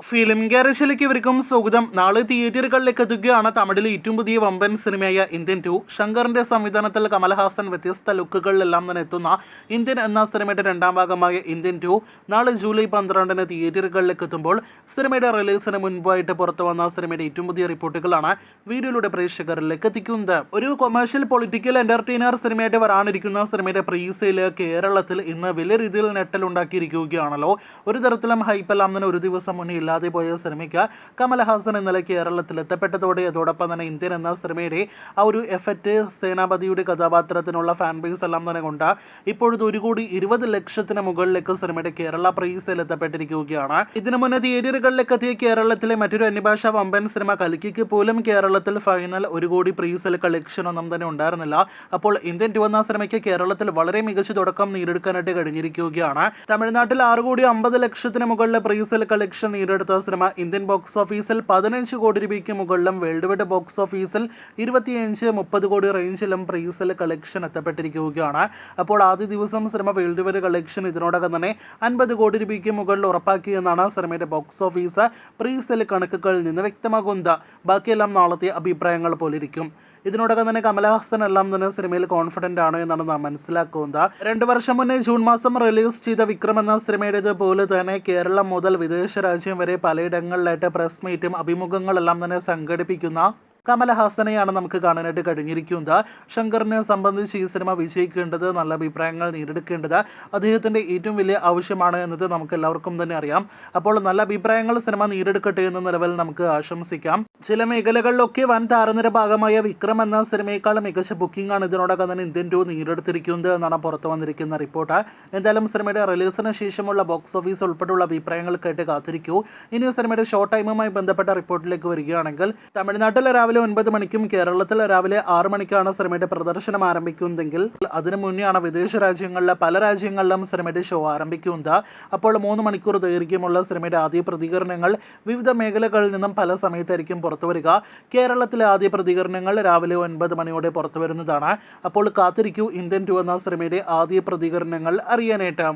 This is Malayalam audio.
ഫിലിം ഗാരേജിലേക്ക് ഇവർക്കും സ്വാഗതം. നാളെ തിയേറ്ററുകളിലേക്ക് എത്തുകയാണ് തമിഴിലെ ഏറ്റവും പുതിയ വമ്പൻ സിനിമയായ ഇന്ത്യൻ 2. ശങ്കറിന്റെ സംവിധാനത്തിൽ കമൽഹാസൻ വ്യത്യസ്ത ലുക്കുകളിലെല്ലാം തന്നെ എത്തുന്ന ഇന്ത്യൻ എന്ന സിനിമയുടെ രണ്ടാം ഭാഗമായ ഇന്ത്യൻ 2 നാളെ ജൂലൈ 12 തിയേറ്ററുകളിലേക്ക് എത്തുമ്പോൾ സിനിമയുടെ റിലീസിന് മുൻപായിട്ട് പുറത്തു വന്ന സിനിമയുടെ ഏറ്റവും പുതിയ റിപ്പോർട്ടുകളാണ് വീഡിയോയിലൂടെ പ്രേക്ഷകരിലേക്ക് എത്തിക്കുന്നത്. ഒരു കൊമേഴ്ഷ്യൽ പൊളിറ്റിക്കൽ എന്റർടൈനർ സിനിമയായിട്ട് വരാനിരിക്കുന്ന സിനിമയുടെ പ്രീസെയിൽ കേരളത്തിൽ ഇന്ന് വലിയ രീതിയിൽ നെട്ടലുണ്ടാക്കിയിരിക്കുകയാണല്ലോ. ഒരു തരത്തിലും ഹൈപ്പെല്ലാം തന്നെ ഒരു ദിവസം മുന്നേ ഇല്ലാതെ പോയ സിനിമയ്ക്ക് കമൽഹാസൻ ഇന്നലെ കേരളത്തിൽ എത്തപ്പെട്ടതോടെ അതോടൊപ്പം തന്നെ ഇന്ത്യൻ എന്ന സിനിമയുടെ ആ ഒരു എഫക്റ്റ് സേനാപതിയുടെ കഥാപാത്രത്തിനുള്ള ഫാൻ ബേസ് എല്ലാം തന്നെ കൊണ്ട് ഇപ്പോഴത്തെ 1,20,00,000 മുകളിലേക്ക് സിനിമയുടെ കേരള പ്രൈസിൽ എത്തപ്പെട്ടിരിക്കുകയാണ്. ഇതിനു മുന്നേ തിയേറ്ററുകളിലേക്ക് എത്തിയ കേരളത്തിലെ മറ്റൊരു അന്യഭാഷ വമ്പൻ സിനിമ കൽക്കിക്ക് പോലും കേരളത്തിൽ ഫൈനൽ 1 കോടി പ്രൈസിൽ കളക്ഷൻ ഒന്നും തന്നെ ഉണ്ടായിരുന്നില്ല. അപ്പോൾ ഇന്ത്യൻ 2 എന്ന സിനിമയ്ക്ക് കേരളത്തിൽ വളരെ മികച്ച തുടക്കം നേടിയെടുക്കാനായിട്ട് കഴിഞ്ഞിരിക്കുകയാണ്. തമിഴ്നാട്ടിൽ 6,50,00,000 മുകളിലെ പ്രൈസിൽ കളക്ഷൻ നേടിയെടുത്ത സിനിമ ഇന്ത്യൻ ബോക്സ് ഓഫീസിൽ 15 കോടി രൂപയ്ക്ക് മുകളിലും വേൾഡ് വൈഡ് ബോക്സ് ഓഫീസിൽ 25-30 കോടി റേഞ്ചിലും പ്രൈസിൽ കളക്ഷൻ എത്തപ്പെട്ടിരിക്കുകയാണ്. അപ്പോൾ ആദ്യ ദിവസം സിനിമ വേൾഡ് വൈഡ് കളക്ഷൻ ഇതിനോടകം തന്നെ 50 കോടി രൂപയ്ക്ക് മുകളിൽ ഉറപ്പാക്കിയെന്നാണ് സിനിമയുടെ ബോക്സ് ഓഫീസ് പ്രൈസിൽ കണക്കുകളിൽ നിന്ന് വ്യക്തമാകുന്നത്. ബാക്കിയെല്ലാം നാളത്തെ അഭിപ്രായങ്ങൾ പോലിരിക്കും. ഇതിനോടകം തന്നെ കമൽഹാസൻ എല്ലാം തന്നെ സിനിമയിൽ കോൺഫിഡന്റ് ആണ് എന്നാണ് നാം മനസ്സിലാക്കുന്നത്. 2 വർഷം മുന്നേ ജൂൺ മാസം റിലീസ് ചെയ്ത വിക്രം എന്ന സിനിമയുടേത് പോലെ തന്നെ കേരളം മുതൽ വിദേശ രാജ്യം വരെ പലയിടങ്ങളിലായിട്ട് പ്രസ് മീറ്റും അഭിമുഖങ്ങളെല്ലാം തന്നെ സംഘടിപ്പിക്കുന്ന കമൽഹാസനെയാണ് നമുക്ക് കാണാനായിട്ട് കഴിഞ്ഞിരിക്കുന്നത്. ശങ്കറിനെ സംബന്ധിച്ച് ഈ സിനിമ വിജയിക്കേണ്ടത്, നല്ല അഭിപ്രായങ്ങൾ നേടിയെടുക്കേണ്ടത് അദ്ദേഹത്തിൻ്റെ ഏറ്റവും വലിയ ആവശ്യമാണ് എന്നത് നമുക്ക് എല്ലാവർക്കും തന്നെ അറിയാം. അപ്പോൾ നല്ല അഭിപ്രായങ്ങൾ സിനിമ നേടിയെടുക്കട്ടെ എന്ന നിലവിൽ നമുക്ക് ആശംസിക്കാം. ചില മേഖലകളിലൊക്കെ വൻ താരനിര ഭാഗമായ വിക്രം എന്ന സിനിമയേക്കാൾ മികച്ച ബുക്കിംഗ് ആണ് ഇതിനോടകം തന്നെ ഇന്ത്യൻ 2 നേടിയെടുത്തിരിക്കുന്നത് എന്നാണ് പുറത്തു വന്നിരിക്കുന്ന റിപ്പോർട്ട്. എന്തായാലും സിനിമയുടെ റിലീസിന് ശേഷമുള്ള ബോക്സ് ഓഫീസ് ഉൾപ്പെടെയുള്ള അഭിപ്രായങ്ങൾക്കായിട്ട് കാത്തിരിക്കൂ. ഇനി സിനിമയുടെ ഷോ ടൈമുമായി ബന്ധപ്പെട്ട റിപ്പോർട്ടിലേക്ക് വരികയാണെങ്കിൽ തമിഴ്നാട്ടിലെ രാവിലെ 9 മണിക്കും കേരളത്തിൽ രാവിലെ 6 മണിക്കാണ് സിനിമയുടെ പ്രദർശനം ആരംഭിക്കുന്നതെങ്കിൽ അതിനു മുന്നെയാണ് വിദേശ രാജ്യങ്ങളിലെ പല രാജ്യങ്ങളിലും സിനിമയുടെ ഷോ ആരംഭിക്കുന്നത്. അപ്പോൾ 3 മണിക്കൂർ ദൈർഘ്യമുള്ള സിനിമയുടെ ആദ്യ പ്രതികരണങ്ങൾ വിവിധ മേഖലകളിൽ നിന്നും പല സമയത്തായിരിക്കും പുറത്തു വരിക. കേരളത്തിലെ ആദ്യ പ്രതികരണങ്ങൾ രാവിലെ 9 മണിയോടെ പുറത്തു വരുന്നതാണ്. അപ്പോൾ കാത്തിരിക്കൂ ഇന്ത്യൻ 2 എന്ന സിനിമയുടെ ആദ്യ പ്രതികരണങ്ങൾ അറിയാനായിട്ട്.